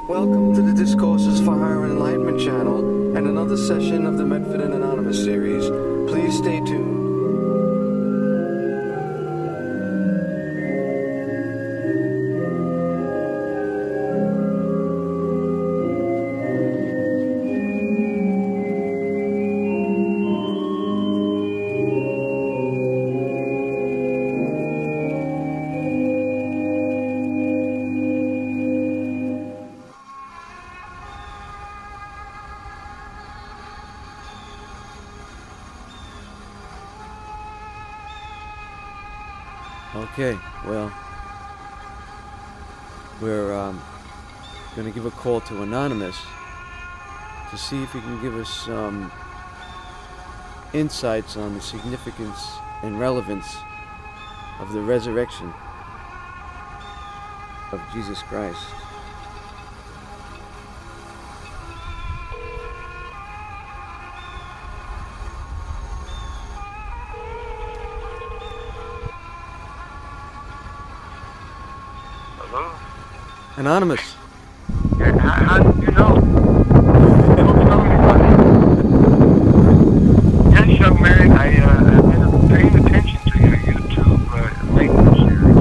Welcome to the Discourses for Higher Enlightenment channel and another session of the Medford and Anonymous series. Please stay tuned. Okay, well, we're going to give a call to Anonymous to see if he can give us some insights on the significance and relevance of the resurrection of Jesus Christ. Hello? Anonymous. Yeah, how did you know? You don't tell anybody. Yes, young man, I've been paying attention to your YouTube Enlightenment series.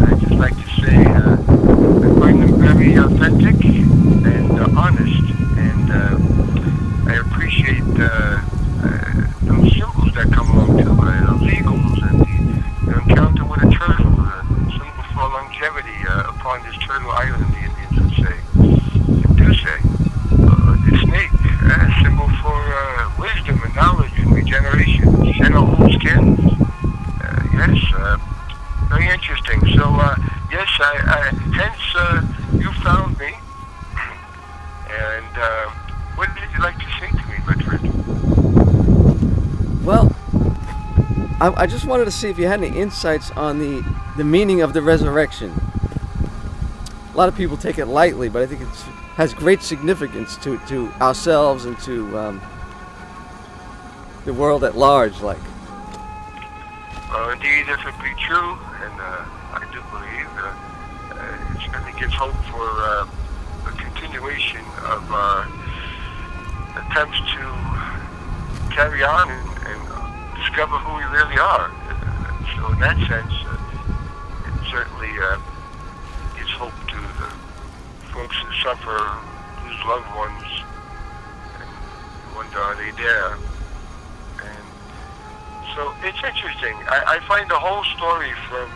I'd just like to say I find them very authentic and honest, and I appreciate those symbols that come along too, those eagles and the encounter with a turtle, symbol for longevity upon this turtle island, the Indians would say, and do say. The snake, symbol for wisdom and knowledge and regeneration, shed a whole skin. Yes, very interesting. So, yes, hence you found me. And what did you like to say to me, Bedford? Well, I just wanted to see if you had any insights on the meaning of the resurrection. A lot of people take it lightly, but I think it has great significance to ourselves and to the world at large. Like, indeed, if it be true, and I do believe, it certainly gives hope for the continuation of attempts to carry on and discover who we really are. So in that sense, it certainly gives hope to the folks who suffer, lose loved ones, and wonder, are they there? And so it's interesting. I find the whole story from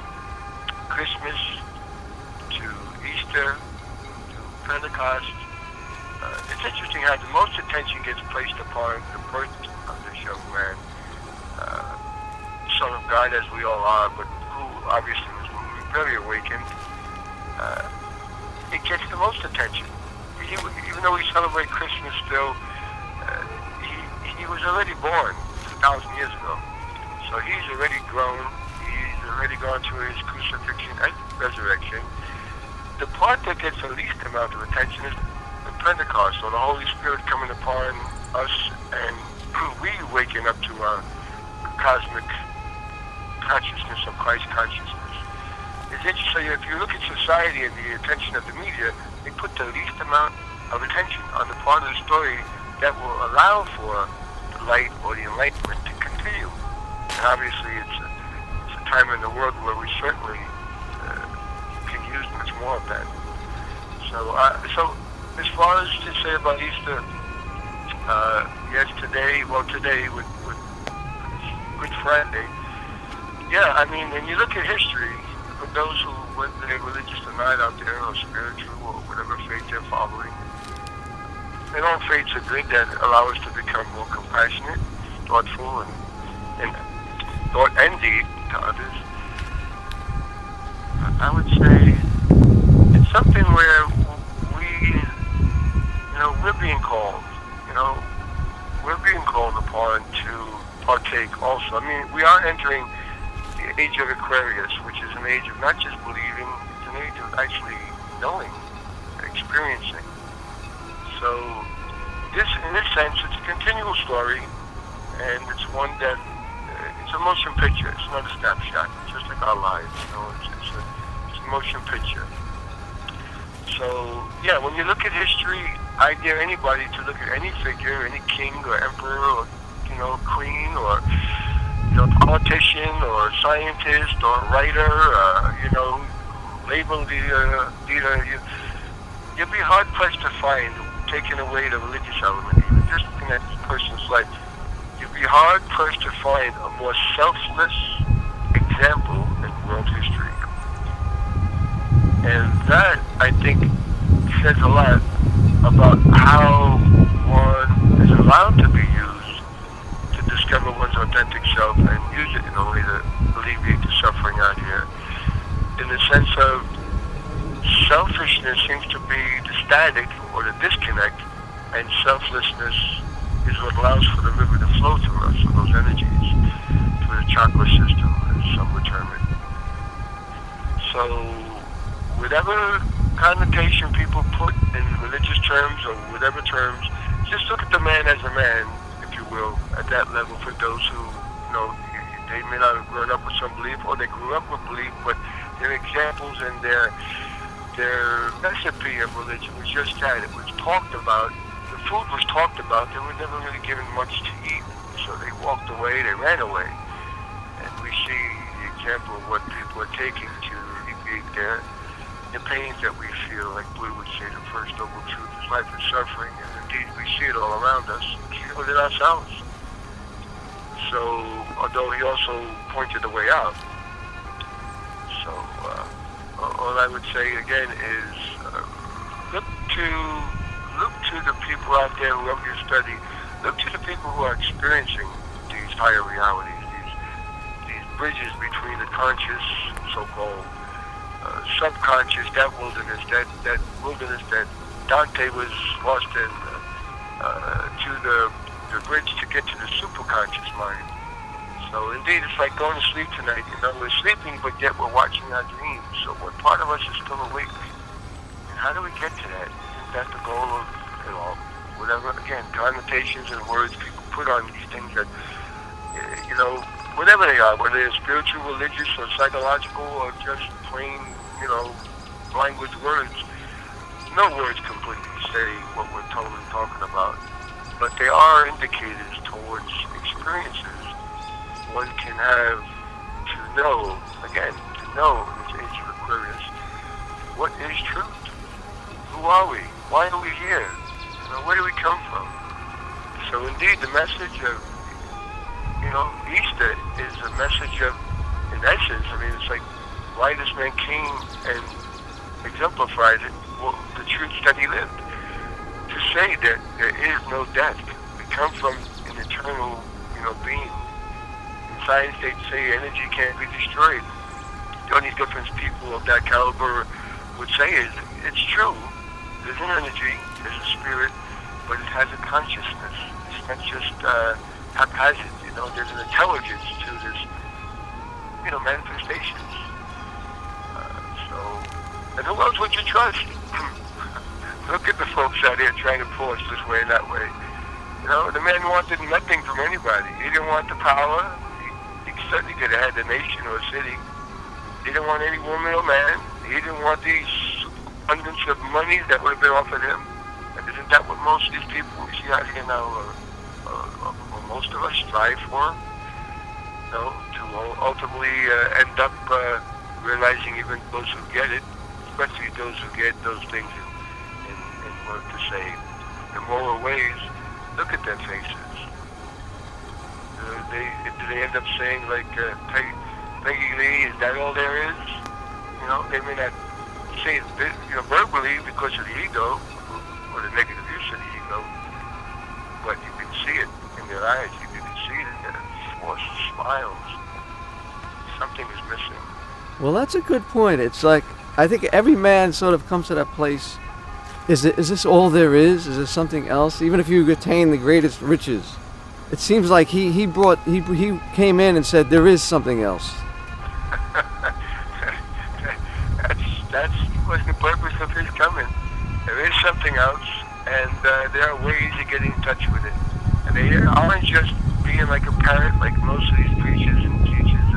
Christmas to Easter to Pentecost, it's interesting how the most attention gets placed upon the birth of this young man, Son of God as we all are, but who obviously was very awakened. It gets the most attention. Even though we celebrate Christmas still, he was already born 2,000 years ago. So he's already grown. He's already gone through his crucifixion and resurrection. The part that gets the least amount of attention is the Pentecost, or the Holy Spirit coming upon us, and we waking up to our cosmic consciousness of Christ consciousness. It's interesting, if you look at society and the attention of the media, they put the least amount of attention on the part of the story that will allow for the light or the enlightenment to continue. And obviously it's a time in the world where we certainly can use much more of that. So as far as to say about Easter, yes, today with Good Friday, yeah, I mean, when you look at history, for those who, whether they're religious or not out there, or spiritual, or whatever faith they're following, and all faiths are good that allow us to become more compassionate, thoughtful, and thought and deed to others. I would say it's something where we're being called, we're being called upon to partake also. I mean, we are entering the age of Aquarius, which is an age of not just believing, it's an age of actually knowing, experiencing. So in this sense, it's a continual story, and it's one that, it's a motion picture, it's not a snapshot, it's just like our lives, it's a motion picture. So, yeah, when you look at history, I dare anybody to look at any figure, any king or emperor or, queen or, politician or scientist or writer, label the leader. You'll be hard-pressed to find, taking away the religious element, even just looking at this person's life, you'll be hard-pressed to find a more selfless example in world history. And that, I think, says a lot about how one is allowed to be used to discover one's authentic self and use it in a way to alleviate the suffering out here. In the sense of selfishness seems to be the static or the disconnect, and selflessness is what allows for the river to flow through us, for those energies, through the chakra system, as some would term it. So, whatever connotation people put in religious terms or whatever terms, just look at the man as a man, if you will, at that level for those who, they may not have grown up with some belief, or they grew up with belief, but their examples and their recipe of religion was just that. It was talked about. The food was talked about. They were never really given much to eat. So they walked away, they ran away. And we see the example of what people are taking to alleviate the pains that we feel. Like Blue would say, the first noble truth is life is suffering. And indeed, we see it all around us. We feel it ourselves. So, although he also pointed the way out. So, all I would say again is look to the people out there, whoever you study, look to the people who are experiencing these higher realities, these bridges between the conscious, so-called subconscious, that wilderness that Dante was lost in, to the bridge to get to the superconscious mind. So indeed, it's like going to sleep tonight. We're sleeping, but yet we're watching our dreams. So what part of us is still awake? And how do we get to that? Isn't that the goal of it all? Whatever, again, connotations and words people put on these things that, whatever they are, whether they're spiritual, religious, or psychological, or just plain, language words. No words completely say what we're totally talking about. But they are indicators towards experiences one can have to know, again, to know in this age of Aquarius, what is truth? Who are we? Why are we here? Where do we come from? So indeed, the message of, Easter is a message of, in essence, it's like why this man came and exemplified it, the truths that he lived. To say that there is no death. We come from an eternal, being. In science, they say energy can't be destroyed. The only difference people of that caliber would say is, it's true. There's an energy, there's a spirit, but it has a consciousness. It's not just haphazard. There's an intelligence to this, manifestations. And who else would you trust? Look at the folks out here trying to pull us this way and that way. The man wanted nothing from anybody. He didn't want the power. He certainly could have had the nation or a city. He didn't want any woman or man. He didn't want these abundance of money that would have been offered him. And isn't that what most of these people we see out here now, or most of us strive for? To ultimately end up realizing, even those who get it, especially those who get those things in what to say, in moral ways, look at their faces. Do they end up saying, like, Peggy Lee, is that all there is? They may not say it verbally because of the ego, or the negative use of the ego, but you can see it in their eyes, you can see it in their forced smiles. Something is missing. Well, that's a good point. It's like, I think every man sort of comes to that place. Is this all there is? Is there something else? Even if you attain the greatest riches, it seems like he came in and said there is something else. That was the purpose of his coming. There is something else, and there are ways of getting in touch with it. And they aren't just being like a parrot, like most of these preachers and teachers.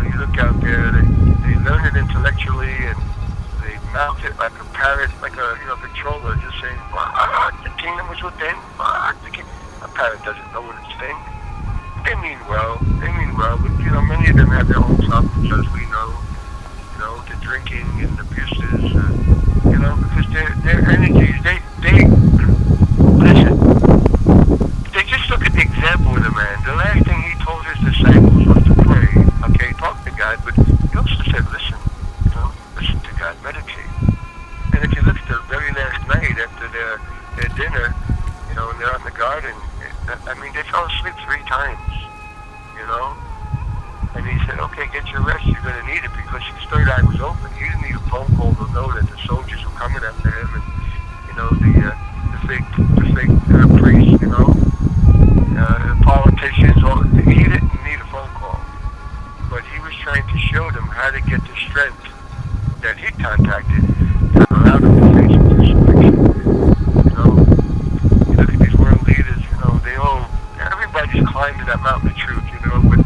You look out there, they learn it intellectually, and they mouth it like a parrot, like a controller, just saying, the kingdom is within, the kingdom. A parrot doesn't know what it's saying. They mean well, but many of them have their own problems, as we know. The drinking and abuses, because their energies, they listen. They just look at the example of the man. The last thing he told his disciples was to pray. Okay, talk to God, but he also said, listen to God, meditate. And if you look at the very last night after their dinner, and they're out in the garden, they fell asleep 3 times, And he said, okay, get your rest, you're going to need it, because his third eye was open. He didn't need a phone call to know that the soldiers were coming after him, and, the fake priests, the politicians, he didn't need a phone call. But he was trying to show them how to get the strength that he contacted that allowed him to face crucifixion. You look at these world leaders, everybody's climbing that mountain of truth, but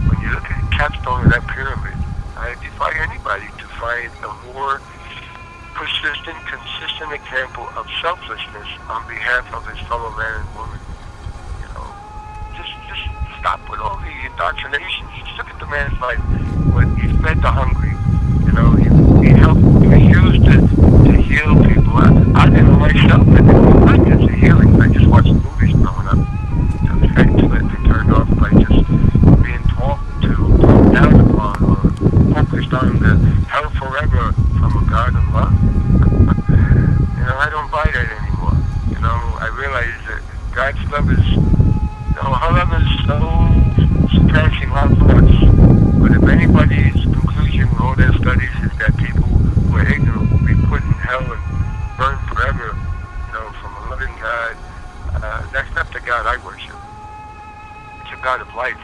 when you look at the capstone of that pyramid, I defy anybody to find a more persistent, consistent example of selflessness on behalf of his fellow man and woman. Just stop with all the indoctrinations. Just look at the man's life when he fed the hungry. He helped, he used it to heal people. I didn't know myself that there was hundreds of healing. I just watched movies growing up. To let me turned off by just being talked down upon, or focused on the hell forever from a God of love. I don't buy that anymore. I realize that God's love is, her love is so surpassing our thoughts. But if anybody's conclusion with all their studies is that people who are ignorant will be put in hell and burned forever, from a loving God, that's not the God I worship. It's a God of life.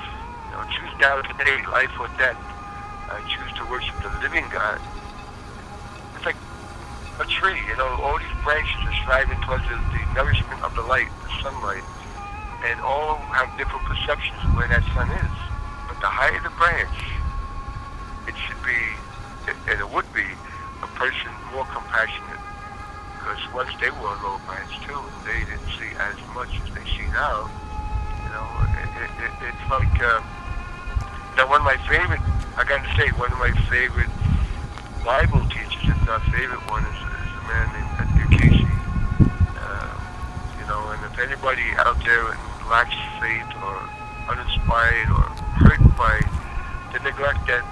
Choose now today, life or death. I choose to worship the living God. It's like a tree, all these branches are striving towards the nourishment of the light, the sunlight, and all have different perceptions of where that sun is. But the higher the branch, it should be, and it would be, a person more compassionate. Because once they were a low branch too, and they didn't see as much as they see now, it's like, one of my favorite, I got to say, one of my favorite Bible teachers, if not favorite one, is a man named Edgar Casey. And if anybody out there lacks faith or uninspired or hurt by the neglect that,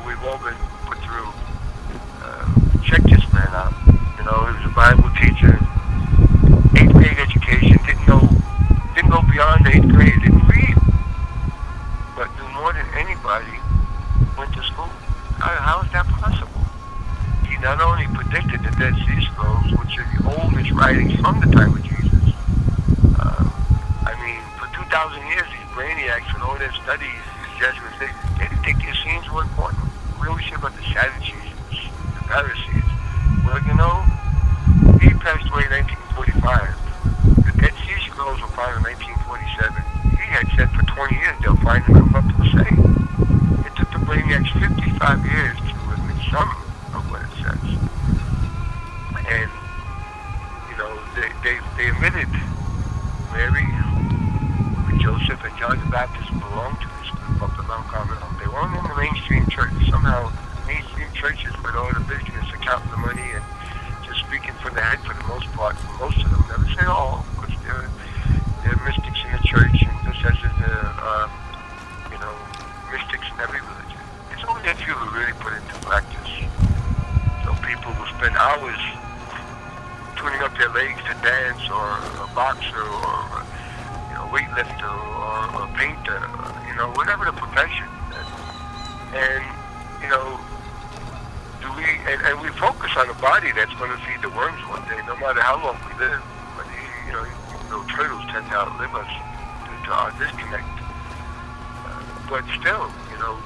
we've all been put through, check this man out. He was a Bible teacher, 8th grade education, didn't go beyond 8th grade, didn't read, but knew more than anybody, went to school. How is that possible? He not only predicted the Dead Sea Scrolls, which are the oldest writings from the time of Jesus. For 2,000 years, these brainiacs and all their studies, these Jesuits, they didn't think the Essenes were important. We always hear about the Sadducees, the Pharisees. Well, he passed away in 1945. The Dead Sea Scrolls were found in 1947. He had said for 20 years they'll find them and what to say. It took the brainiacs 55 years to admit some of what it says. And, they admitted Mary, Joseph, and John the Baptist belonged to this group up the Mount Carmel. They weren't in the mainstream church. Somehow, mainstream churches with all the business, accounting the money, and just speaking for the head for the most part. Most of them, never say all, because they're mystics in the church, and just as there are, mystics in every religion. It's only a few who really put it into practice. So people will spend hours tuning up their legs to dance, or a boxer, or weightlifter, or a painter, whatever the profession. And, and we focus on a body that's going to feed the worms one day, no matter how long we live. But, turtles tend to outlive us due to our disconnect. But still,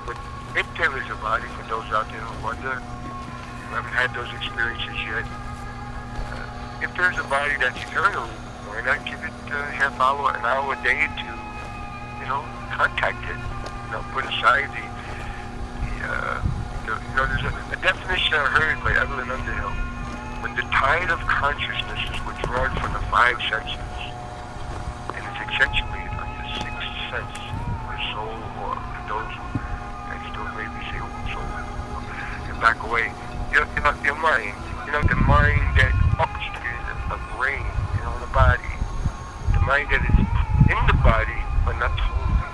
but if there is a body, for those out there who wonder, who haven't had those experiences yet, if there's a body that's eternal, why not give it a half hour, an hour a day to, contact it? Put aside the There's a definition I heard by Evelyn Underhill. When the tide of consciousness is withdrawn from the five senses, and it's accentuated on your sixth sense, or soul, or those who still maybe say soul, and back away, your mind, the mind that orchestrated a brain, the body, the mind that is in the body, but not totally,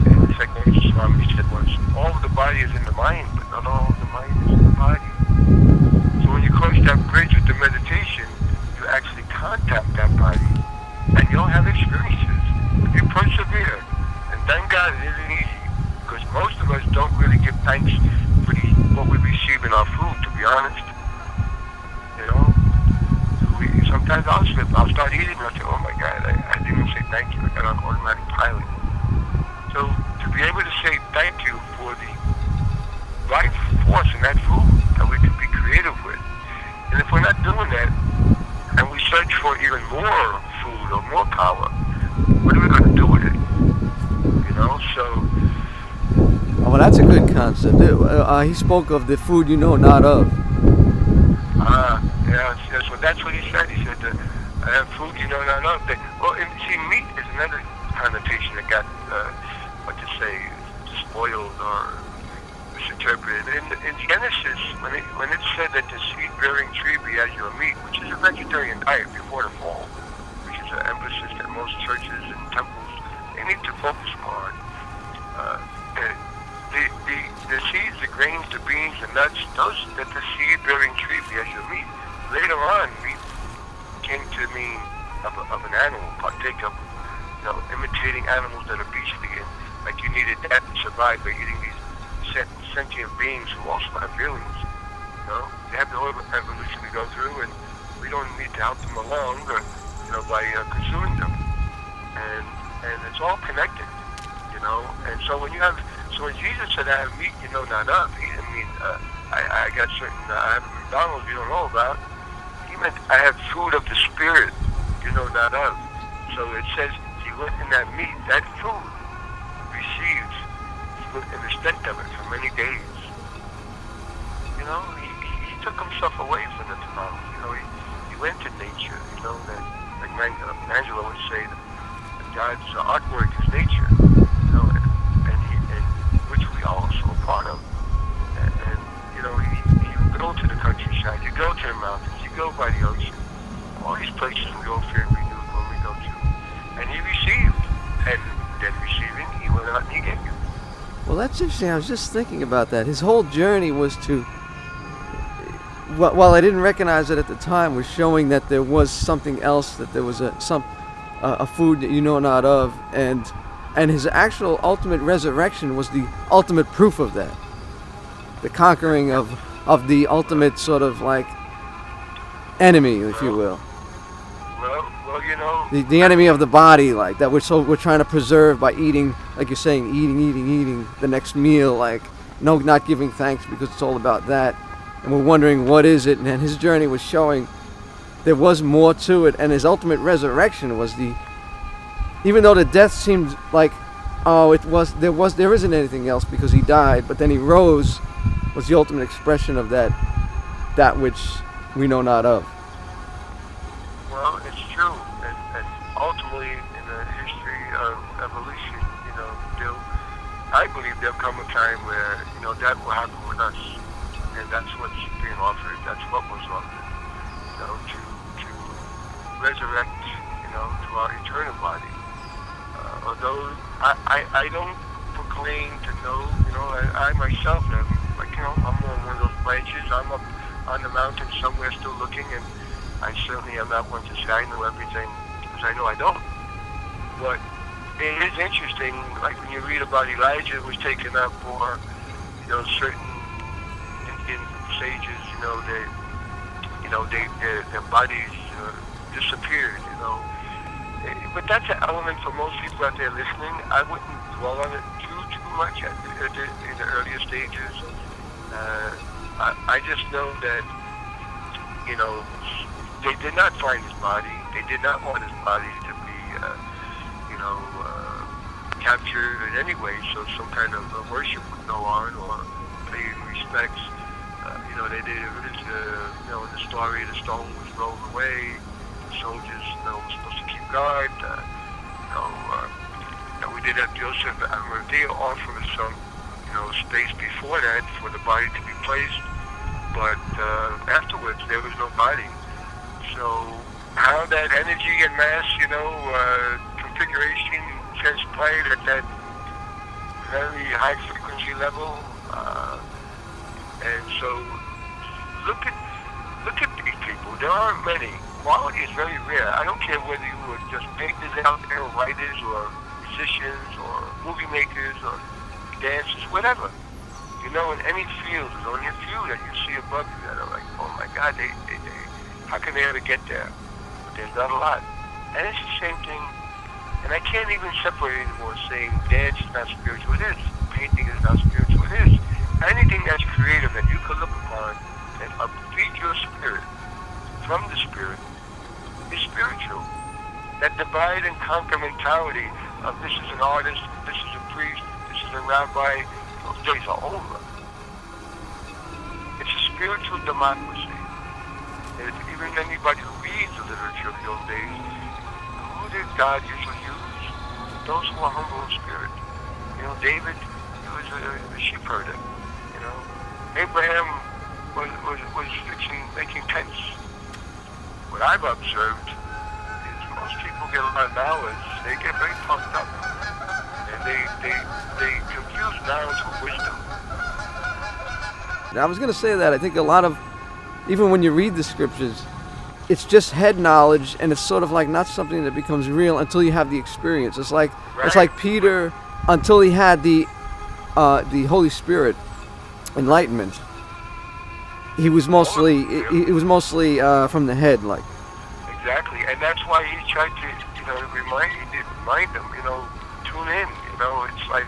And it's like Swami said once, all of the body is in the mind, but not all of the mind is in the body. So when you cross that bridge with the meditation, you actually contact that body, and you'll have experiences. If you persevere, and thank God it isn't easy, because most of us don't really give thanks for what we receive in our food, to be honest. Sometimes I'll slip. I'll start eating and I'll say, oh my God, I didn't even say thank you. I got on automatic pilot. So to be able to say thank you for the life force in that food that we can be creative with. And if we're not doing that, and we search for even more food or more power, what are we going to do with it? So... Well, that's a good concept. He spoke of the food you know not of. Yes, well, that's what he said. He said, food you know not of. See, meat is another connotation that got, spoiled or misinterpreted. In Genesis, when it said that the seed-bearing tree be as your meat, which is a vegetarian diet before the fall, which is an emphasis that most churches and temples, they need to focus on. The seeds, the grains, the beans, the nuts, those that the seed-bearing tree be as your meat. Later on, meat came to mean of an animal, partake of, imitating animals that are beastly, and like you needed that to survive by eating these sentient beings who also have feelings. They have the whole evolution to go through, and we don't need to help them along, by consuming them. And it's all connected, And so when Jesus said, "I have meat you know not of," he didn't mean I got certain I have McDonald's you don't know about. He meant I have food of the spirit you know not of. So it says he went in that meat, that food received in the stench of it for many days. He took himself away from the Tanakh. He went to nature. That like Angela would say that God's artwork is nature. Which we are also a part of. And you go to the countryside, you go to the mountains, you go by the ocean. All these places we all fear renewed when we go to. And he received. And then receiving, he went out and he gave you. Well, that's interesting. I was just thinking about that. His whole journey was to, while I didn't recognize it at the time, was showing that there was something else, that there was a food that you know not of, and his actual ultimate resurrection was the ultimate proof of that. The conquering of the ultimate sort of like enemy, if you will. Well, The enemy of the body, like that we're trying to preserve by eating, like you're saying, eating the next meal, like not giving thanks because it's all about that. And we're wondering what is it, and then his journey was showing there was more to it, and his ultimate resurrection was even though the death seemed like, there isn't anything else because he died, but then he rose, was the ultimate expression of that which we know not of. Well, it's true, and ultimately in the history of evolution, I believe there'll come a time where, that will happen with us, and that's what's being offered, that's what was offered, to resurrect, to our eternal body. Although I don't proclaim to know, I myself am, I'm on one of those branches, I'm up on the mountain somewhere still looking, and I certainly am not one to say I know everything, because I know I don't. But it is interesting, like when you read about Elijah was taken up, or, certain Indian sages, their bodies disappeared, But that's an element for most people out there listening. I wouldn't dwell on it too much in the earlier stages. I just know that, they did not find his body. They did not want his body to be, captured in any way, so some kind of worship would go on or paying respects. They did it. In the story, the stone was rolled away. The soldiers, were supposed to keep guard. We did have Joseph Arimathea offer some, space before that for the body to be placed, but afterwards there was no body. So how that energy and mass, configuration transpired at that very high frequency level, and so look at these people. There aren't many. Quality is very rare. I don't care whether you were just painters out there, writers, or musicians, or movie makers, or dancers, whatever. In any field, there's only a few that you see above you that are like, oh my God, they how can they ever get there? But there's not a lot. And it's the same thing. And I can't even separate anymore saying dance is not spiritual. It is. Painting is not spiritual. It is. Anything that's creative that you can look upon and upbeat your spirit from the spirit is spiritual. That divide and conquer mentality of this is an artist, this is a priest, this is a rabbi, those days are over. It's a spiritual democracy. And if even anybody who reads the literature of the old days, who did God usually use? Those who are humble in spirit. David, he was a sheep herder. Abraham was making tents. What I've observed is most people get a lot of knowledge, they get very pumped up. And they confuse knowledge with wisdom. Now, I was going to say that I think a lot of, even when you read the scriptures, it's just head knowledge, and it's sort of like not something that becomes real until you have the experience. It's like Peter, until he had the Holy Spirit enlightenment. He was mostly from the head, like. Exactly, and that's why he tried to remind them, tune in. It's like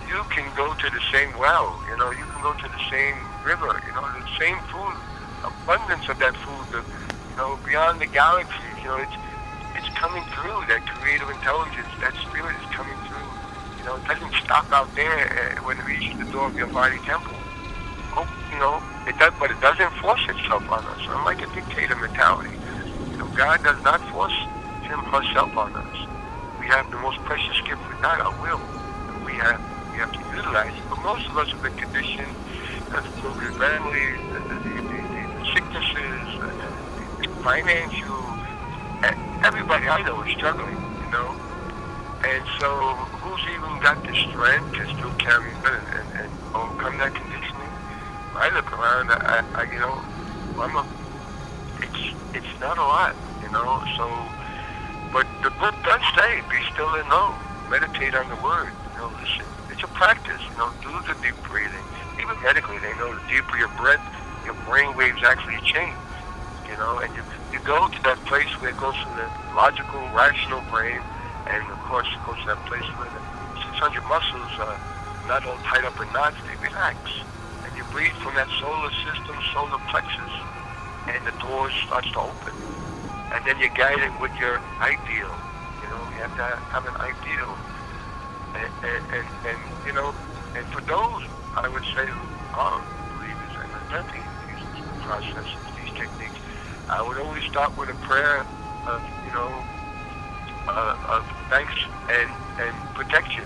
you can go to the same well, you can go to the same river, the same food, abundance of that food, beyond the galaxies, it's coming through. That creative intelligence, that spirit is coming through. It doesn't stop out there when it reaches the door of your body temple. It does, but it doesn't force itself on us. Unlike a dictator mentality, God does not force herself on us. We have the most precious gift we got, our will. We have to utilize it. But most of us have been conditioned, the broken families, the sicknesses, the financial. Everybody I know is struggling, And so, who's even got the strength to still carry and overcome that conditioning? I look around, it's not a lot, so, but the book does say, be still and know, meditate on the word, listen, it's a practice, do the deep breathing. Even medically, they know the deeper your breath, your brain waves actually change, and you go to that place where it goes from the logical, rational brain, and of course it goes to that place where the 600 muscles are not all tied up in knots, they relax. You breathe from that solar system, solar plexus, and the doors starts to open. And then you guide it with your ideal. You have to have an ideal. And for those, I would say, who are believers and attempting these processes, these techniques, I would always start with a prayer of, of thanks and protection.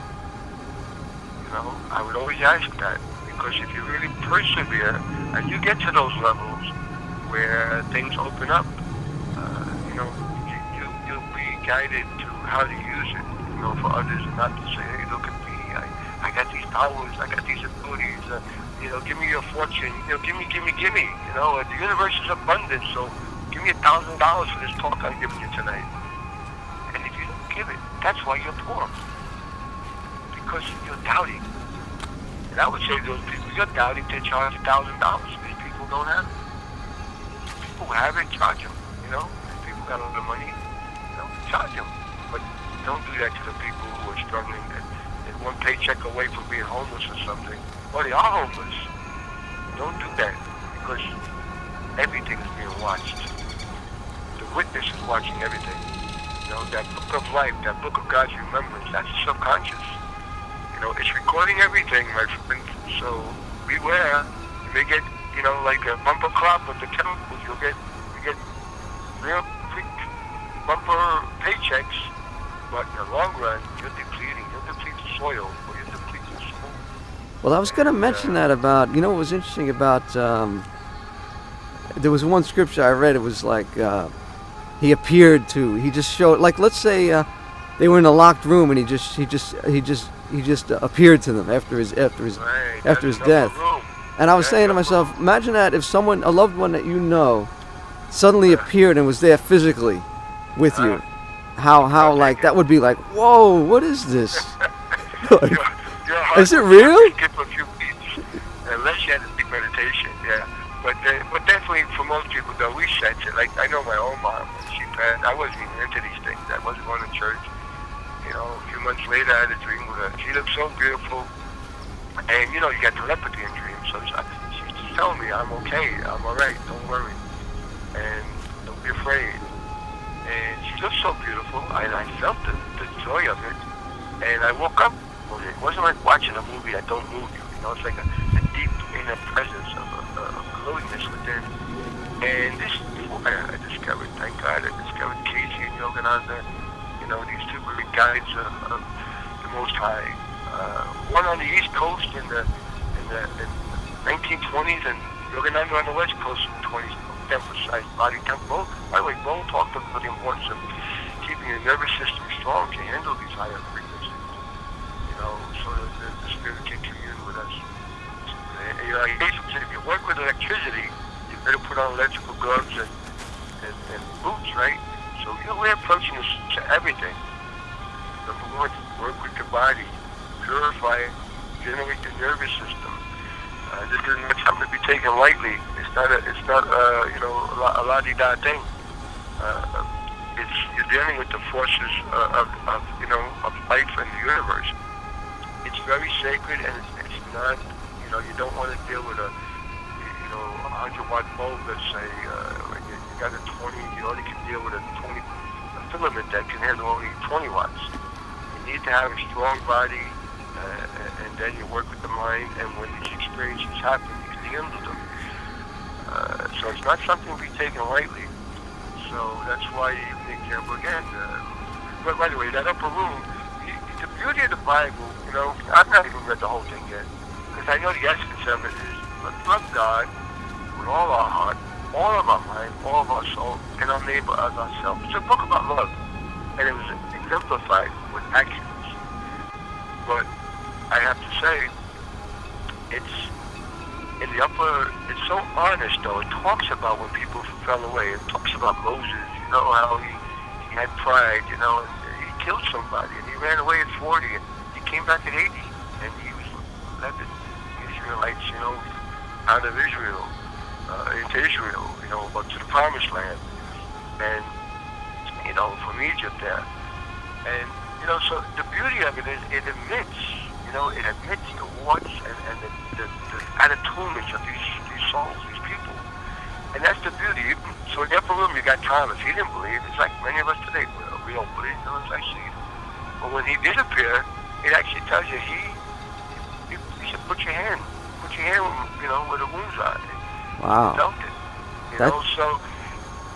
I would always ask that. Because if you really persevere and you get to those levels where things open up, you'll be guided to how to use it, for others, and not to say, hey, look at me, I got these powers, I got these abilities, give me your fortune, give me. The universe is abundant, so give me $1,000 for this talk I'm giving you tonight. And if you don't give it, that's why you're poor. Because you're doubting. And I would say to those people, you're doubting to charge $1,000. These people don't have it. People who have it, charge them. People got a lot of money, charge them. But don't do that to the people who are struggling and one paycheck away from being homeless or something. Or they are homeless. Don't do that because everything is being watched. The witness is watching everything. That book of life, that book of God's remembrance, that's subconscious. It's recording everything, my friend. So beware. You may get, like a bumper crop with the chemicals. You get real quick bumper paychecks, but in the long run, you're depleting. You'll deplete the soil, or you're depleting the soul. Well, I was going to mention that about, what was interesting about, there was one scripture I read, it was like, he just showed, like, let's say, they were in a locked room and he just appeared to them after his death. And I was saying to myself, imagine that if a loved one that you know, suddenly appeared and was there physically with you. How like, that would be like, whoa, what is this? Like, is it real? Skip a few beats, unless you had a deep meditation, yeah. But definitely for most people, though, we sense it. Like, I know my own mom, when she passed, I wasn't even into these things. I wasn't going to church. A few months later, I had a dream with her. She looked so beautiful. And, you get telepathy in dreams. So she's just telling me, I'm okay, I'm all right, don't worry. And don't be afraid. And she looked so beautiful, and I felt the joy of it. And I woke up with it. It wasn't like watching a movie that don't move you. It's like a deep inner presence of holiness within. And this, I discovered, thank God, I discovered Casey and Yogananda. These two great guides of the Most High. One on the East Coast in the 1920s, and Yogananda on the West Coast in the 20s. Emphasized body tempo. By the way, Bo talked about the importance of keeping your nervous system strong to handle these higher frequencies. So that the spirit can commune with us. I basically said, if you work with electricity, you better put on electrical gloves and boots, right? So we're approaching this to everything. Number one, work with your body, purify it, generate your nervous system. This is not something to be taken lightly. It's not a la-di-da thing. You're dealing with the forces of life and the universe. It's very sacred, and it's not, you don't want to deal with a 100-watt bulb, let's say. You got a 20, you only can deal with a filament that can handle only 20 watts. You need to have a strong body, and then you work with the mind, and when these experiences happen, you can handle them. So it's not something to be taken lightly. So that's why, even the example again, but by the way, that upper room, the beauty of the Bible, I've not even read the whole thing yet, because I know the essence of it is, let's love God with all our heart, all of our mind, all of our soul, and our neighbor as ourselves. It's a book about love, and it was exemplified with actions. But I have to say, it's in the upper, it's so honest though. It talks about when people fell away. It talks about Moses, how he had pride, and he killed somebody, and he ran away at 40, and he came back at 80, and he led the Israelites, out of Israel, into Israel, but to the Promised Land, and, from Egypt there. And, so the beauty of it is it admits the wants and the attitudes of these souls, these people. And that's the beauty. So in the upper room, you got Thomas. He didn't believe. It's like many of us today. We don't believe unless I see it. But when he did appear, it actually tells you he said, put your hand, where the wounds are. Wow. He felt it. So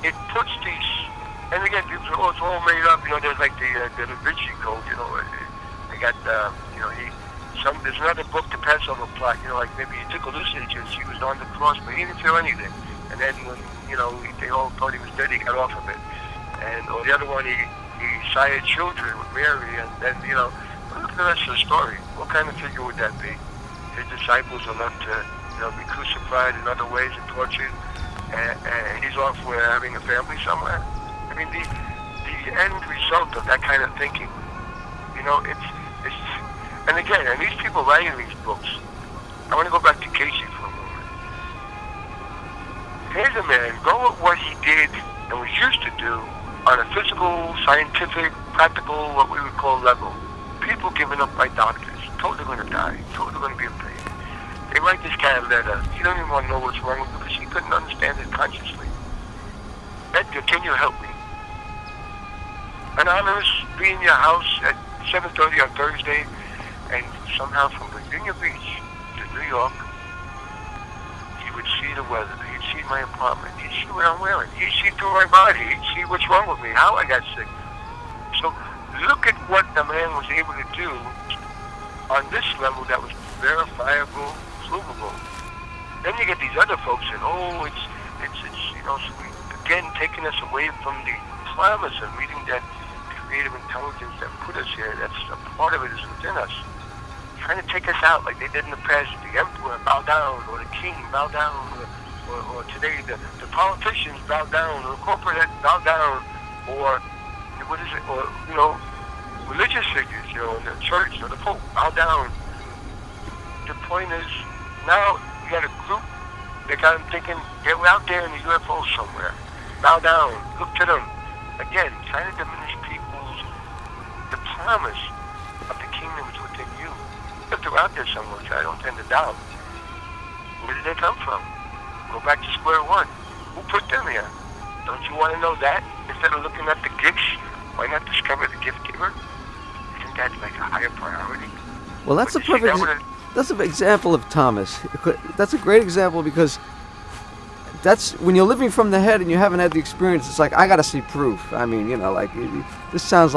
it puts these, and again, people say, it's all made up. There's like the Da Vinci Code. They got, there's another book, The Passover Plot. Like maybe he took hallucinogens and she was on the cross, but he didn't feel anything. And then when they all thought he was dead, he got off of it. Or the other one, he sired children with Mary, and then look at the rest of the story. What kind of figure would that be? His disciples are left to be crucified in other ways and tortured, and he's off having a family somewhere. I mean, the end result of that kind of thinking, it's and again, and these people writing these books, I want to go back to Casey for a moment. Here's a man, go at what he did and was used to do on a physical, scientific, practical, what we would call level. People given up by doctors, told they're going to die, told they're going to be in pain. They write this kind of letter. He don't even want to know what's wrong with him because he couldn't understand it consciously. Edgar, can you help me? Anonymous, be in your house at 7:30 on Thursday, And somehow from Virginia Beach to New York, he would see the weather. He'd see my apartment. He'd see what I'm wearing. He'd see through my body. He'd see what's wrong with me, how I got sick. So look at what the man was able to do on this level that was verifiable, provable. Then you get these other folks and, oh, it's again taking us away from the promise and reading that creative intelligence that put us here. That's a part of it is within us. Trying to take us out like they did in the past. The emperor bow down, or the king bow down, or today the politicians bow down, or the corporate head bow down, or what is it? Or religious figures, in the church or the Pope bow down. The point is, now you got a group that got them thinking they're out there in the UFO somewhere. Bow down, look to them. Again, trying to diminish the promise of the kingdom is within you. If they're out there somewhere, which I don't tend to doubt, where did they come from? Go back to square one. Who put them here? Don't you want to know that? Instead of looking at the gifts, why not discover the gift giver? Isn't that like a higher priority? Well, that's that's an example of Thomas. That's a great example because that's when you're living from the head and you haven't had the experience. It's like, I got to see proof. I mean, this sounds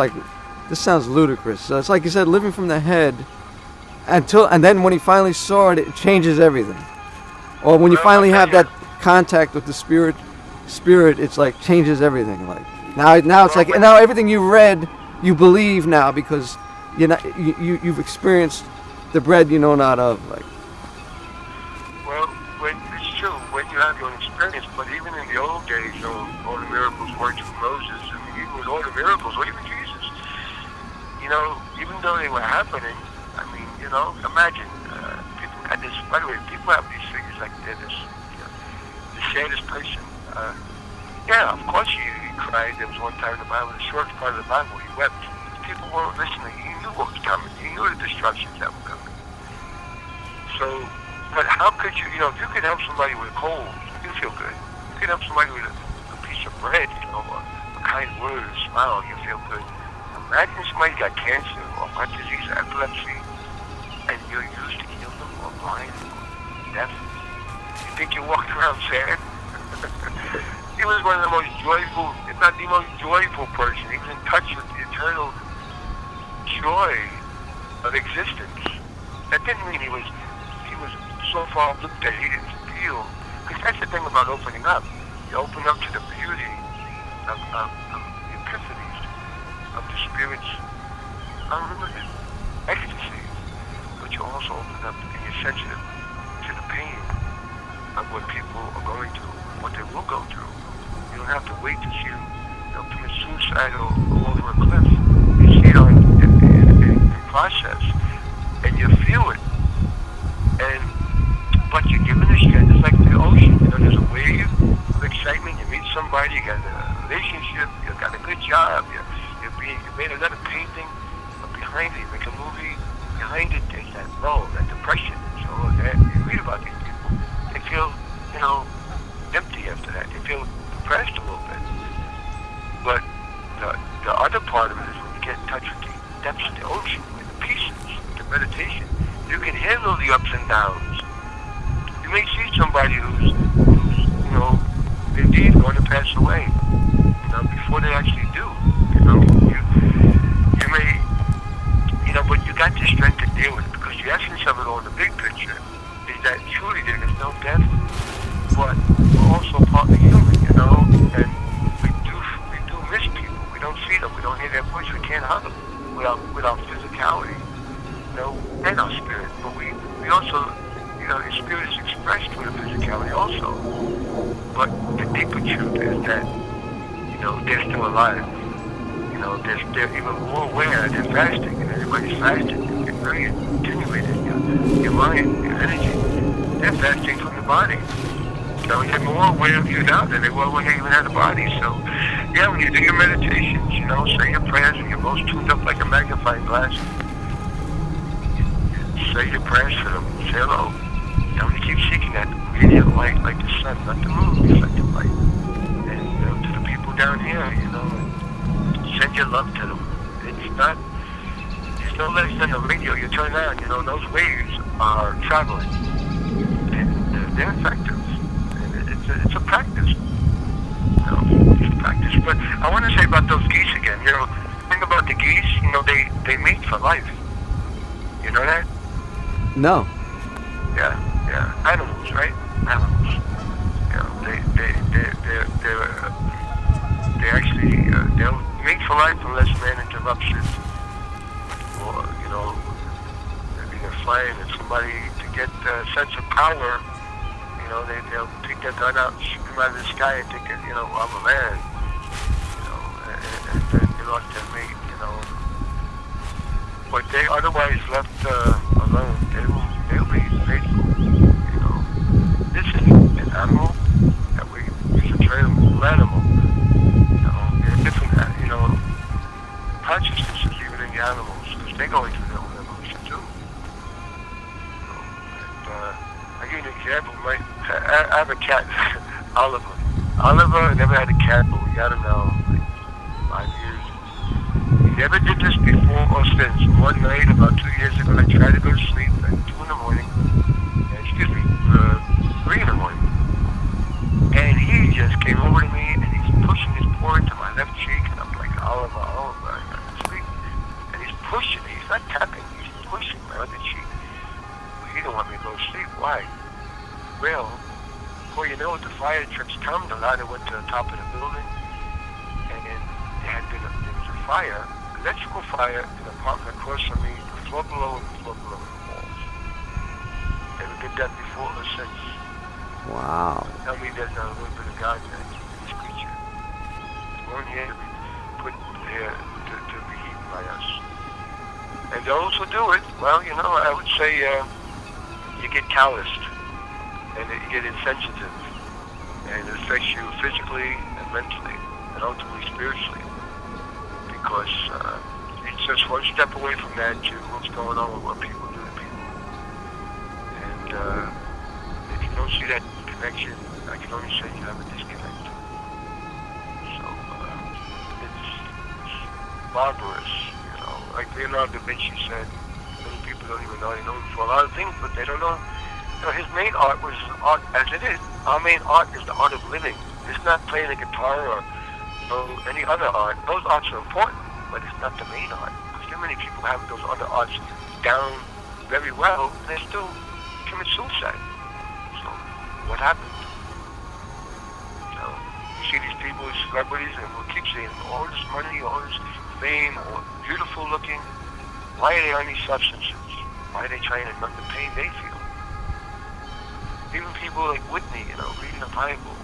ludicrous. So it's like you said, living from the head and then when he finally saw it, it changes everything. Or when you finally have that contact with the spirit, it's like changes everything. Like now it's like now everything you read, you believe now because you've experienced the bread you know not of. Like. Well, it's true when you have your own experience. But even in the old days, all the miracles worked through Moses. I mean, even with all the miracles, or even Jesus. Even though they were happening, I mean, imagine people got this. By the way, people have these figures like they're this, the saddest person. Yeah, of course he cried. There was one time in the Bible, the short part of the Bible, he wept. People weren't listening. He knew what was coming. He knew the destructions that were coming. So, but how could you, if you could help somebody with a cold, you feel good. You could help somebody with a piece of bread, a kind word, a smile, you feel good. Imagine somebody got cancer or heart disease or epilepsy, and you're used to heal them, or blind, or deaf. You think you're walking around sad? He was one of the most joyful, if not the most joyful person. He was in touch with the eternal joy of existence. That didn't mean he was so far looked that he didn't feel. Because that's the thing about opening up. You open up to the beauty of the epiphanies of the Spirit's unlimited ecstasy. But you also open up and you're sensitive to the pain of what people are going through, what they will go through. You don't have to wait to see them commit suicide or go over a cliff. You see it in process, and you feel it. But you're given a strength. It's like the ocean. There's a wave of excitement. You meet somebody, you got a relationship, you got a good job, you made another painting, but behind it, you make a movie. Behind it, there's that lull, that depression. So you read about these people. They feel, empty after that. They feel depressed a little bit. But the other part of it is when you get in touch with the depths of the ocean, with the pieces, with the meditation, you can handle the ups and downs. You may see somebody who's indeed going to pass away, before they actually do. You may, but you got the strength to deal with it because the essence of it all, the big picture, is that truly there is no death, but we're also partly human, and we do miss people. We don't see them. We don't hear their voice. We can't hug them with our physicality, and our spirit. But we also, the spirit is expressed through the physicality also. But the deeper truth is that, they're still alive. They're even more aware. They're fasting, and everybody's fasting. You get very attenuated. Your mind, your energy. They're fasting from the body. So they're more aware of you now than they were when they even had a body. So, yeah, when you do your meditations, say your prayers, and you're most tuned up like a magnifying glass. Say your prayers for them. Say hello. You keep seeking that radiant light like the sun, not the moon, reflected light. And to the people down here, send your love to them. It's no less than a radio you turn on. You know, those waves are traveling, and they're effective. And it's a practice. You know, it's a practice. But I want to say about those geese again. You know, think about the geese. You know, they mate for life. You know that? No. Yeah. Animals, right? Animals. You know, they actually they'll mate for life unless man interrupts it. Or, you know, maybe they're flying at somebody to get a sense of power. You know, they'll take their gun out, shoot them out of the sky, and think, you know, I'm a man. You know, and then they lost their mate. You know, but they otherwise left alone, they'll be faithful. You know, this is an animal that we use a term animal. You know, there are different, you know, consciousnesses even in the animals, because they go into their own evolution too. You know, and I'll give you an example. I have a cat, Oliver. Oliver never had a cat, but we got him now like 5 years. He never did this before or since. One night, about 2 years ago, I tried to go to sleep at 2 in the morning. 3 in the morning. And he just came over to me and he's pushing his paw into my left cheek, and I'm like, Oliver, I can't sleep. And he's pushing it. He's not tapping. He's pushing my other cheek. He didn't want me to go to sleep. Why? Well, before you know it, the fire trucks come. The ladder went to the top of the building, and there was a fire, electrical fire, in an apartment across from me, the floor below and the floor below the walls. Never did that before or since. Wow. Tell me there's not a little bit of God in this creature. We weren't here to be put here to be eaten by us. And those who do it, well, you know, I would say you get calloused, and you get insensitive, and it affects you physically and mentally, and ultimately spiritually, because it's just one step away from that to what's going on with what people do to people. And if you don't see that connection, I can only say you have a disconnect. So it's barbarous, you know. Like Leonardo da Vinci said, many people don't even know. They know him for a lot of things, but they don't know. You know, his main art was art as it is. Our main art is the art of living. It's not playing a guitar or any other art. Those arts are important, but it's not the main art. Because too many people have those other arts down very well, and they still commit suicide. So, what happened? You know, you see these people, celebrities, and we'll keep saying all this money, all this fame, all beautiful looking. Why are they on these substances? Why are they trying to numb the pain they feel? Even people like Whitney, you know, reading the Bible.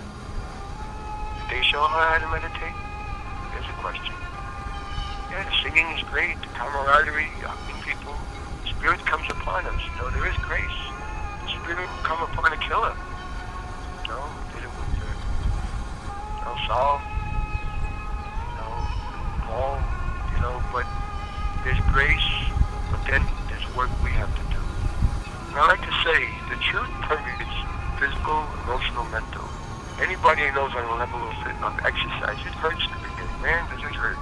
Did they show her how to meditate? There's a question. Yeah, the singing is great, the camaraderie, helping people. The Spirit comes upon us. You know, there is grace. The Spirit will come upon a killer. You know, did it with Saul, you know, Paul, you know, but there's grace, but then there's work we have to do. And I like to say, the truth permeates physical, emotional, mental. Anybody who knows on a level of exercise, it hurts in the beginning. Man, does it hurt?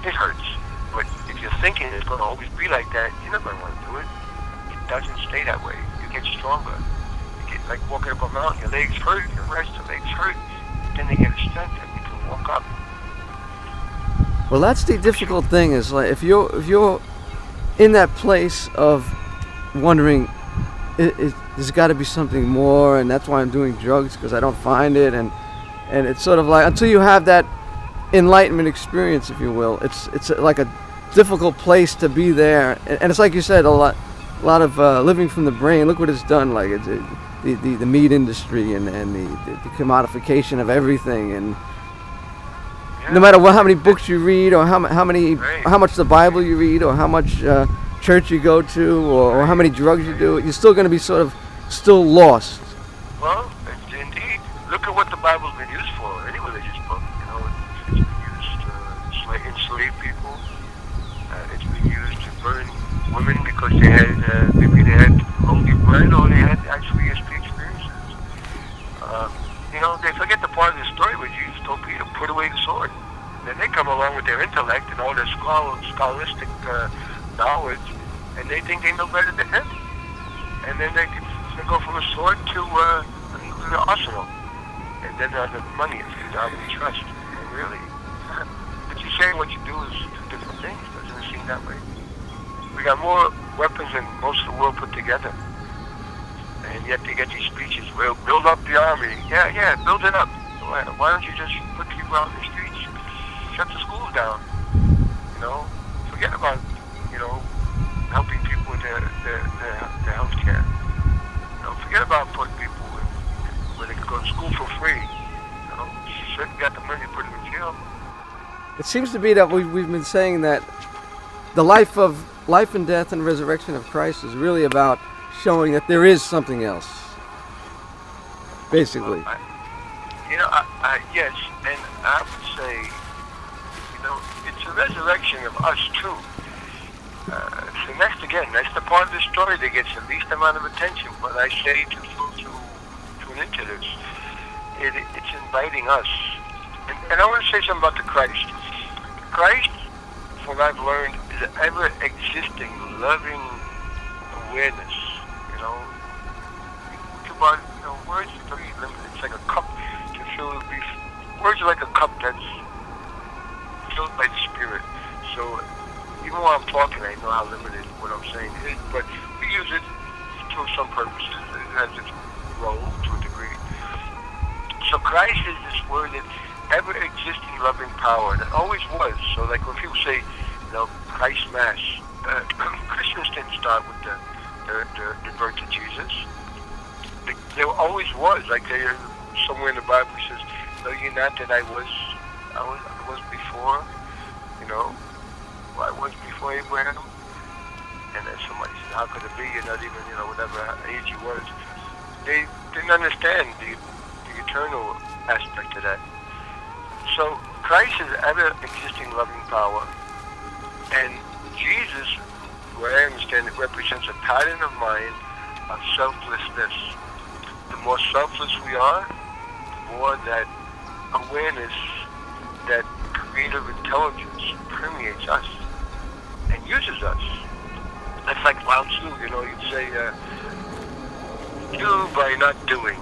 It hurts. But if you're thinking it's going to always be like that, you're not going to want to do it. It doesn't stay that way. You get stronger. You get like walking up a mountain. Your legs hurt, your legs hurt. Then they get a strength and you can walk up. Well, that's the difficult thing. Is like if you're in that place of wondering, there's got to be something more, and that's why I'm doing drugs, because I don't find it, and it's sort of like until you have that enlightenment experience, if you will, it's like a difficult place to be there, and it's like you said, a lot of living from the brain. Look what it's done, like it's the meat industry and the commodification of everything, and no matter how many books you read, or how much the Bible you read, or how much church you go to, or how many drugs you do, you're still going to be sort of still lost. Well, indeed. Look at what the Bible's been used for. Any religious book, you know, it's been used to enslave people. It's been used to burn women because maybe they had only bread, or they had actually ESP experiences. You know, they forget the part of the story where Jesus told Peter, put away the sword. Then they come along with their intellect and all their scholastic knowledge, and they think they know better than him. And then they go from a sword to the arsenal. And then the money is how we trust. And really, what you say and what you do is two different things. Doesn't it seem that way? We got more weapons than most of the world put together. And yet they get these speeches, well, build up the army. Yeah, build it up. Why don't you just put people out in the streets? Shut the schools down. Forget about, helping people with their health care. Forget about putting people where they can go to school for free. You certainly got the money to put them in jail. It seems to be that we've been saying that the life and death and resurrection of Christ is really about showing that there is something else, basically. Yes, and I would say, it's a resurrection of us too. So that's the part of the story that gets the least amount of attention. But I say to tune into this, it's inviting us. And I want to say something about the Christ. Christ, from what I've learned, is an ever-existing, loving awareness. Words are very limited. It's like a cup to fill. Words are like a cup that's filled by the Spirit. So even while I'm talking, I know how limited what I'm saying is, but we use it for some purposes. It has its role to a degree. So Christ is this word that ever-existing loving power that always was. So like when people say, Christ Mass, Christians didn't start with the birth of Jesus. There always was, like somewhere in the Bible it says, "Know ye not that I was before, I was before Abraham." And then somebody said, "How could it be? You're not even, whatever age he was." They didn't understand the eternal aspect of that. So Christ is ever-existing loving power, and Jesus, where I understand it, represents a pattern of mind of selflessness. The more selfless we are, the more that awareness, that creative intelligence permeates us and uses us. That's like Lao Tzu, you'd say, do by not doing.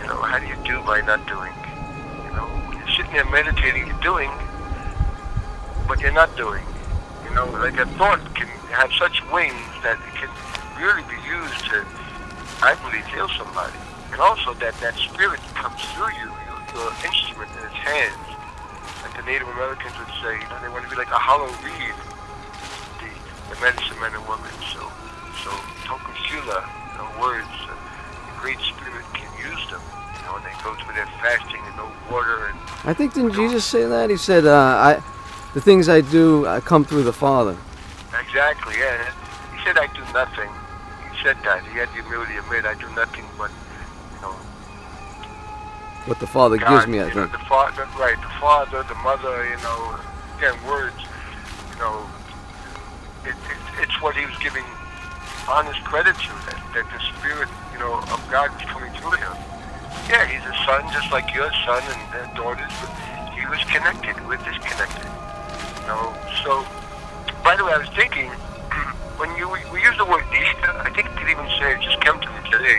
How do you do by not doing? When you're sitting there meditating, you're doing, but you're not doing. Like a thought can have such wings that it can really be used to, I believe, heal somebody. And also that spirit comes through you, your instrument in its hands. Like the Native Americans would say, they want to be like a hollow reed, the medicine men and women. So Tokushila, words, the Great Spirit can use them. And they go through their fasting and no water. And I think, didn't Jesus say that? He said, the things I do, I come through the Father. Exactly, yeah. He said, I do nothing. He said that. He had the humility to admit, I do nothing but, what the Father God, gives me, I think. The Father, right, the Father, the Mother, again, words, it's what he was giving honest credit to, that the Spirit, of God was coming through him. Yeah, he's a son, just like your son and their daughters, but he was connected, we're disconnected. So, by the way, I was thinking, when we use the word Easter, I think it could even say, it just came to me today,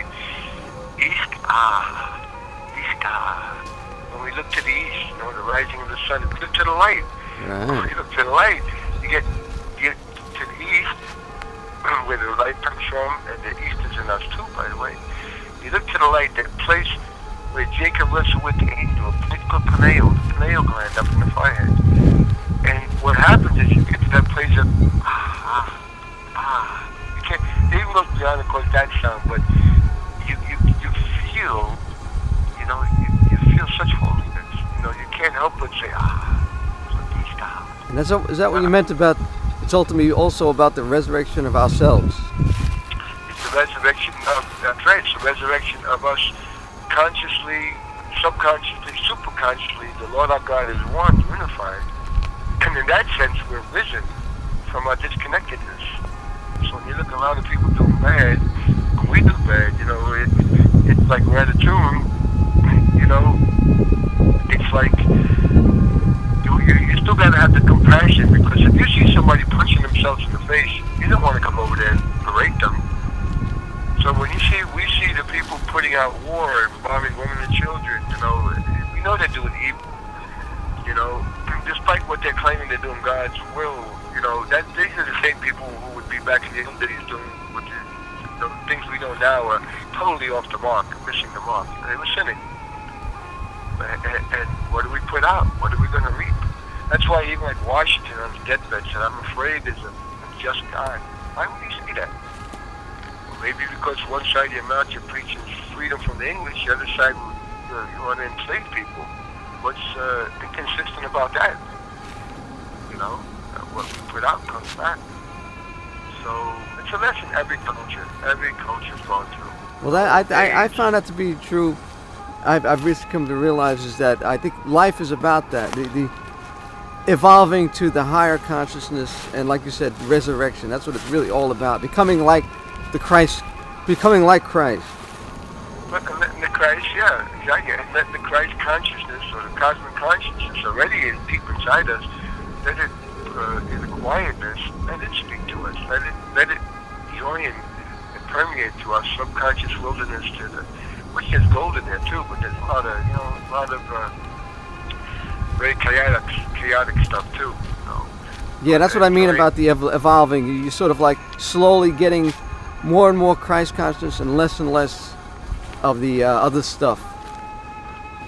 Easter. When we look to the east, the rising of the sun, we look to the light. Right. When you look to the light, you get to the east, where the light comes from, and the east is in us too, by the way. You look to the light, that place where Jacob wrestled with the angel, a place called pineal, the pineal gland up in the forehead. And what happens is you get to that place of, you can't, it even goes beyond, of course, that sound, but you feel, you feel such holiness. You can't help but say, And is that what you meant about, it's ultimately also about the resurrection of ourselves? It's the resurrection of, that's right, it's the resurrection of us consciously, subconsciously, superconsciously. The Lord our God is one, unified. And in that sense, we're risen from our disconnectedness. So when you look around at people doing bad, when we do bad, it's like we're at a tomb, it's like, you're face, you don't want to come over there and berate them. So when we see the people putting out war and bombing women and children, we know they're doing evil. Despite what they're claiming they're doing God's will, that these are the same people who would be back in the old days doing what the things we know now are totally off the mark, missing the mark. They were sinning. And what do we put out? What are we going to reap? That's why even like Washington on his deathbed said, I'm afraid there's a just God. Why would he say that? Well, maybe because one side of your mouth you're preaching freedom from the English, the other side you want to enslave people. What's inconsistent about that? What we put out comes back. So it's a lesson every culture's gone through. Well, I found that to be true. I've recently come to realize is that I think life is about that, the evolving to the higher consciousness, and like you said, resurrection. That's what it's really all about. Becoming like Christ. But the Christ, yeah, exactly. And let the Christ consciousness or the cosmic consciousness already is deep inside us. Let it, in the quietness, let it speak to us. Let it join and permeate to our subconscious wilderness, which is gold in there too. But there's a lot of very chaotic stuff too. Yeah, that's what I mean about the evolving. You're sort of like slowly getting more and more Christ consciousness and less of the other stuff.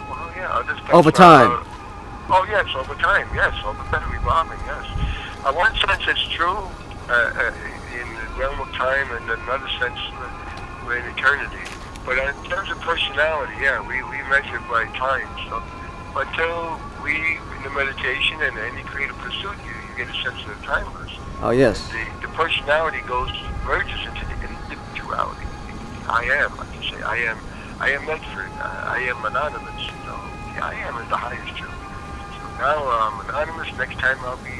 Well, yeah, other stuff. Over time. Yes, over time, yes. Over time, evolving, yes. One sense it's true in the realm of time, and another sense we're in eternity. But in terms of personality, yeah, we measure by time. So until we, in the meditation and any creative pursuit, you get a sense of the timeless. Oh, yes. The personality merges into the individuality. I am, like you say, I am Medford, I am anonymous. The I am is the highest truth. So now I'm anonymous, next time I'll be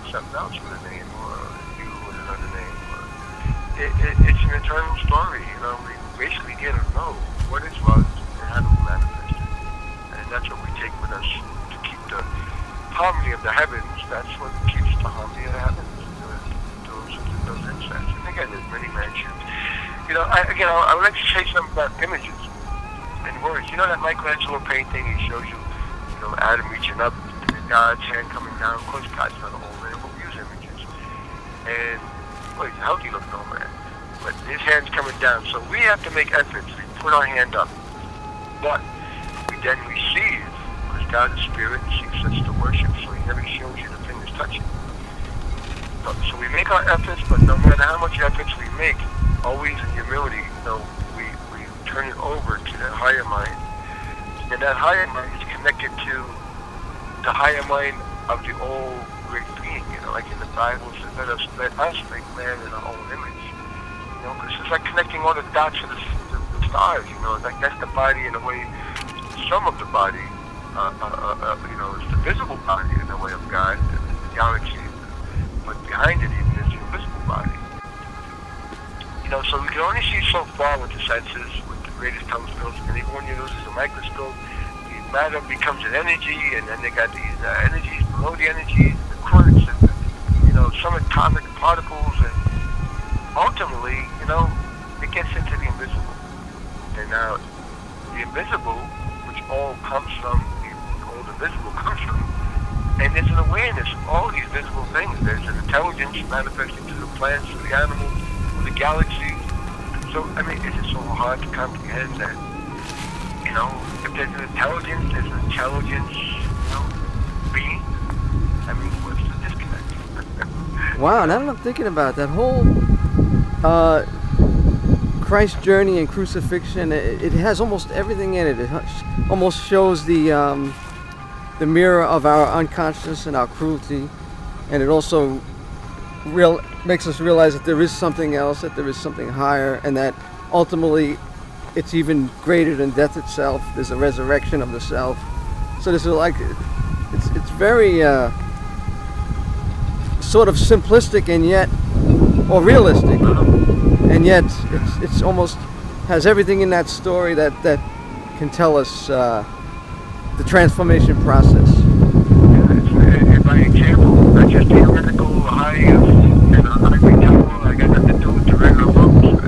something else with a name, or you with another name. It's an eternal story, we basically get to know what is love and how to manifest it. And that's what we take with us to keep the harmony of the heavens. That's what keeps the harmony of the heavens, those insights. And again, there's many mentions. I would like to say something about images and words. That Michelangelo painting, he shows you, Adam reaching up, God's hand coming down. Of course, God's not a whole man, but we use images. And, he's a healthy looking old man. But his hand's coming down. So we have to make efforts. We put our hand up. But we then receive, because God is spirit and seeks us to worship, so he never shows you the fingers touching. So we make our efforts, but no matter how much efforts we make, always in humility, we turn it over to that higher mind. And that higher mind is connected to the higher mind of the old great being, like in the Bible, it says, let us make man in our own image. Because it's like connecting all the dots of the stars, like that's the body in a way, some of the body, is the visible body in the way of God, the galaxy, but behind it even is the invisible body. So we can only see so far with the senses, with the greatest telescopes, and even when you use a microscope, the matter becomes an energy, and then they got these energies below the energies, the quarks, and some atomic particles, and ultimately, it gets into the invisible. And now, the invisible, which all comes from, all the visible comes from, and there's an awareness of all these visible things. There's an intelligence manifesting through the plants, through the animals, through the galaxy. So, is it so hard to comprehend that, if there's an intelligence, being? What's the disconnect? Wow, now that I'm thinking about that whole Christ journey and crucifixion, it has almost everything in it. It almost shows the mirror of our unconsciousness and our cruelty, and it also makes us realize that there is something else, that there is something higher, and that ultimately it's even greater than death itself. There's a resurrection of the self. So this is like, it's very sort of simplistic and yet, or realistic, and yet it's almost has everything in that story that can tell us the transformation process. Yeah, by example, not just theoretical high and I can tell I got nothing to do with the regular books.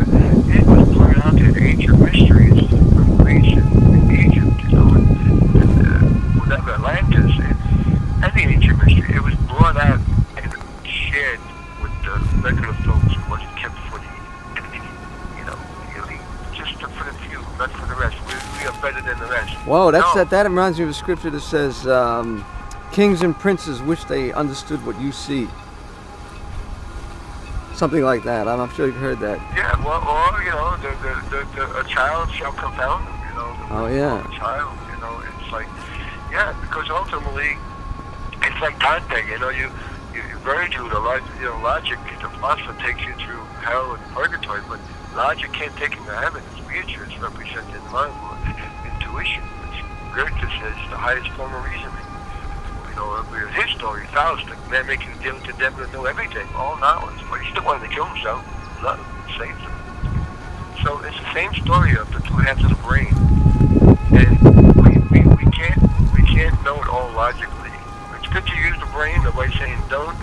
It was blurred out to the ancient mysteries from Greece and Egypt, and whatever, Atlantis, and the ancient mystery. It was brought out and shared with the regular folks. It wasn't kept for the elite, just for the few, not for the rest. We are better than the rest. Whoa, No. that reminds me of a scripture that says, kings and princes wish they understood what you see. Something like that. I'm sure you've heard that. Yeah, well, or, a child shall confound them, Oh, yeah. A child, it's like, yeah, because ultimately, it's like Dante, you Virgil, logic, the philosopher takes you through hell and purgatory, but logic can't take you to heaven. It's Beatrice represented in mind, intuition, which Goethe says is the highest form of reasoning. His story, Faust, the man making a deal with the devil to know everything, all knowledge, but he still wanted to kill himself. Love saves him. So it's the same story of the two halves of the brain, and we can't know it all logically. It's good to use the brain. Nobody's saying don't,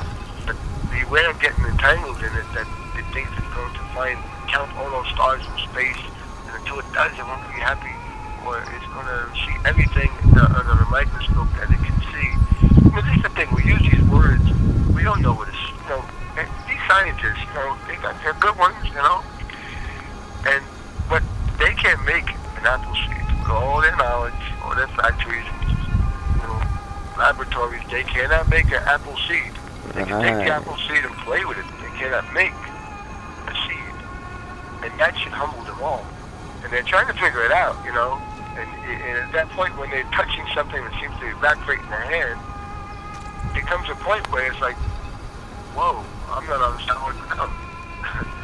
but beware of getting entangled in it. That it thinks it's going to count all those stars in space, and until it does, it won't be happy, or it's going to see everything under a microscope that it can see. This is the thing, we use these words, we don't know what it's, these scientists, they're good ones, but they can't make an apple seed. With all their knowledge, all their factories, laboratories, they cannot make an apple seed. They can take the apple seed and play with it, but they cannot make a seed. And that should humble them all. And they're trying to figure it out, and at that point when they're touching something that seems to evaporate in their hand, it comes a point where it's like, whoa, I'm not understanding what's going on.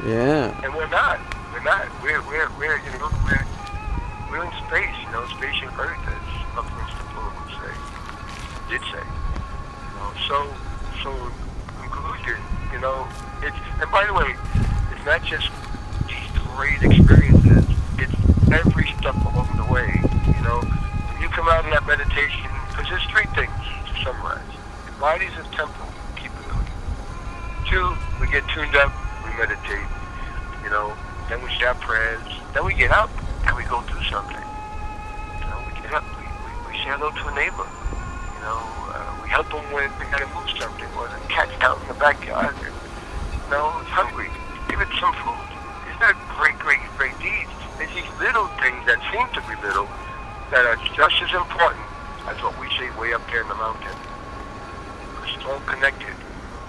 Yeah. And we're not. We're in space, spaceship Earth, as Buckminster Fuller would say, did say. So in conclusion, it's, and by the way, it's not just these great experiences, it's every step along the way, when you come out of that meditation, because there's three things to summarize. Body's a temple, keep it going. 2, we get tuned up, we meditate, then we say our prayers, then we get up and we go do something. We get up, we say hello to a neighbor, we help them when they gotta move something, or the cat's out in the backyard, it's hungry, give it some food. It's not great deeds. It's these little things that seem to be little that are just as important as what we say way up there in the mountain. It's all connected,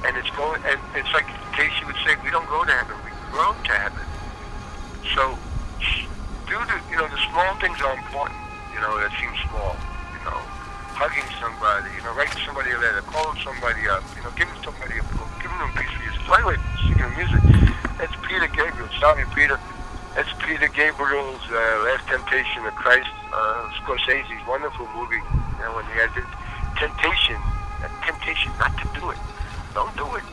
and it's like Casey would say, we don't go to heaven, we grow to heaven. So, the small things are important, that seem small, hugging somebody, writing somebody a letter, calling somebody up, giving somebody a book, giving them a piece of music. By the way, speaking of music, that's Peter Gabriel. Sorry, Peter. That's Peter Gabriel's Last Temptation of Christ, Scorsese's wonderful movie, when he had the temptation not to do it. Don't do it.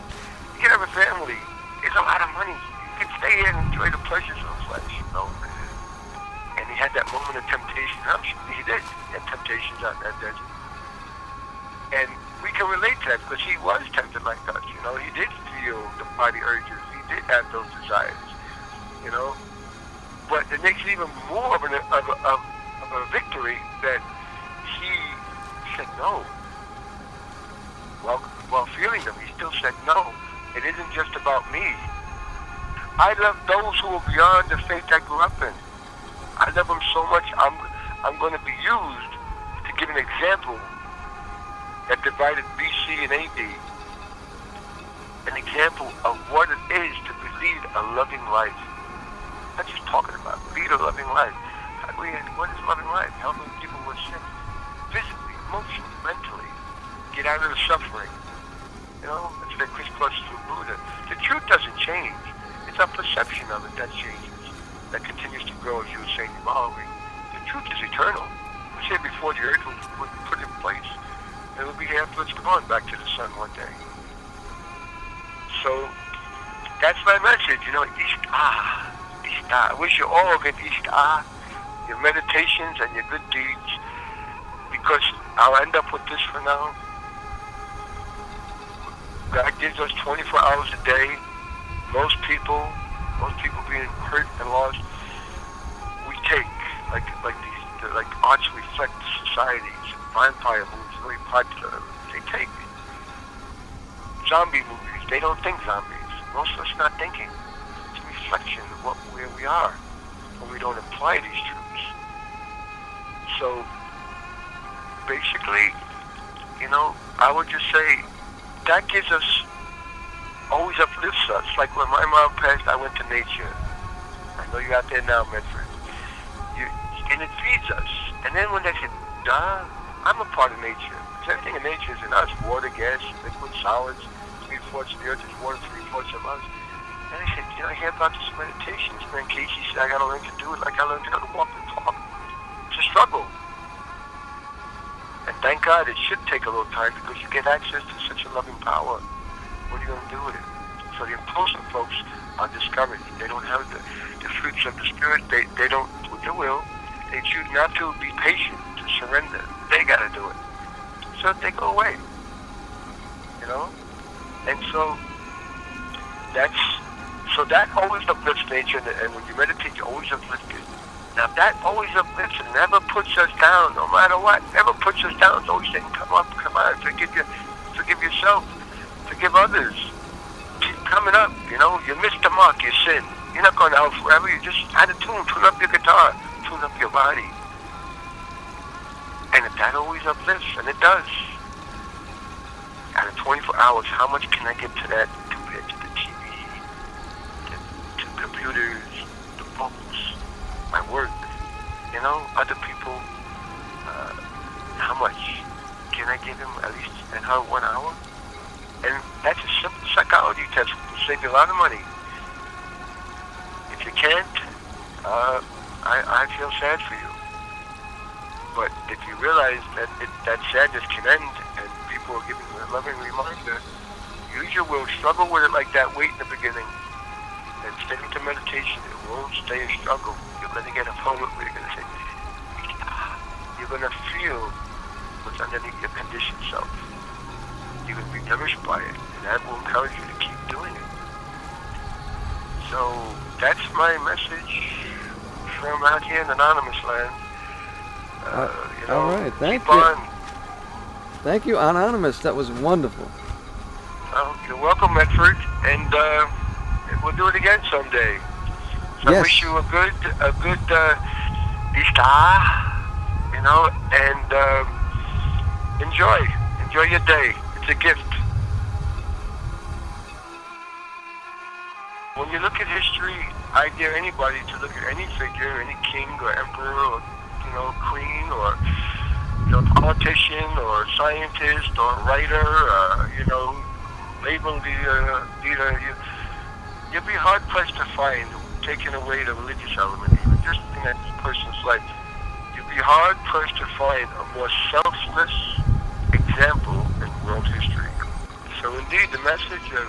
You can have a family. It's a lot of money. You can stay here and enjoy the pleasures of the flesh, And he had that moment of temptation. He did. He had temptations out in that desert. And we can relate to that because he was tempted like us, He did feel the body urges. He did have those desires, But it makes it even more of a victory that he said no. While feeling them, he still said, no, it isn't just about me. I love those who are beyond the faith I grew up in. I love them so much, I'm going to be used to give an example that divided BC and AD. An example of what it is to lead a loving life. Not just talking about lead a loving life. What is loving life? Helping people who are sick, physically, emotionally, mentally. Get out of the suffering. It's the crisscross through Buddha. The truth doesn't change. It's our perception of it that changes, that continues to grow, as you were saying, evolving. The truth is eternal. We said before the earth was put in place, and it will be after it's gone back to the sun one day. So that's my message. Ishtar. I wish you all get Ishtar, your meditations and your good deeds, because I'll end up with this for now. God gives us 24 hours a day. most people being hurt and lost, we take like arts reflect societies. Vampire movies very popular. They take zombie movies. They don't think zombies. Most of us not thinking. It's a reflection of where we are when we don't apply these truths. So basically, I would just say that gives us, always uplifts us. Like when my mom passed, I went to nature. I know you're out there now, Medford. And it feeds us. And then when they said, duh, I'm a part of nature. Because everything in nature is in us. Water, gas, liquid, solids. 3/4 of the earth is water, 3/4 of us. And I said, I hear about this meditation. This man Casey said, I got to learn to do it like I learned how to walk and talk. It's a struggle. And thank God it should take a little time because you get access to such a loving power. What are you going to do with it? So the impulsive folks are discouraged. They don't have the fruits of the spirit. They don't, with their will, they choose not to be patient, to surrender. They got to do it. So they go away. And so that always uplifts nature, and when you meditate, you always uplift it. Now that always uplifts and never puts us down, no matter what. Never puts us down. It's always saying, come on, forgive yourself, forgive others. Keep coming up, you missed the mark, you sin. You're not going out forever, you just add a tune up your guitar, tune up your body. And if that always uplifts, and it does, out of 24 hours, how much can I get to that compared to the TV, to computers, the books, my work, other people, how much can I give them at least in 1 hour? And that's a simple psychology test. Will save you a lot of money. If you can't, I feel sad for you. But if you realize that sadness can end and people are giving you a loving reminder, use your will, struggle with it like that, wait in the beginning, and stay into meditation. It won't stay a struggle. You're going to get a moment where you're going to say, you're going to feel what's underneath your conditioned self. You're going to be nourished by it, and that will encourage you to keep doing it. So that's my message from out here in Anonymous Land. All right, thank you. Thank you, Anonymous. That was wonderful. You're welcome, Medford, and we'll do it again someday. So yes. I wish you a good Easter, and enjoy your day. It's a gift. When you look at history, I dare anybody to look at any figure, any king or emperor or queen or politician or scientist or writer, label leader. You'll be hard pressed to find, taking away the religious element, even just in that person's life. You'll be hard pressed to find a more selfless example in world history. So indeed, the message of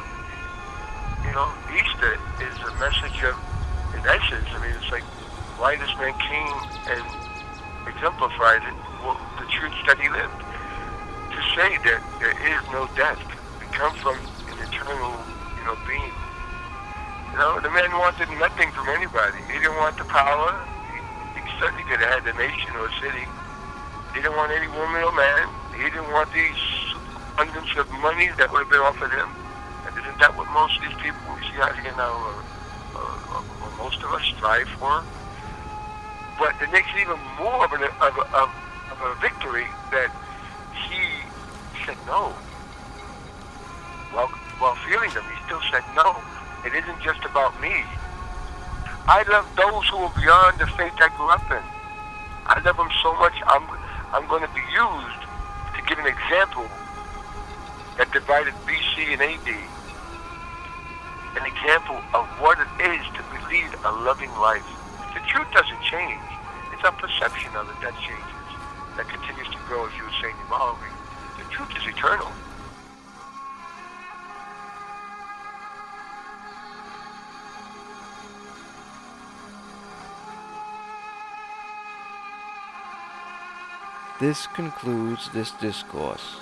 Easter is a message of, in essence, it's like why this man came and exemplified it, the truths that he lived. To say that there is no death. We come from an eternal, being. The man wanted nothing from anybody. He didn't want the power. He certainly could have had the nation or city. He didn't want any woman or man. He didn't want these abundance of money that would have been offered him. And isn't that what most of these people we see out here now, most of us strive for? But it makes it even more of a victory that he said no. While feeling them, he still said no. It isn't just about me. I love those who are beyond the faith I grew up in. I love them so much, I'm going to be used to give an example that divided BC and AD. An example of what it is to lead a loving life. The truth doesn't change. It's our perception of it that changes, that continues to grow, as you were saying, evolving. The truth is eternal. This concludes this discourse.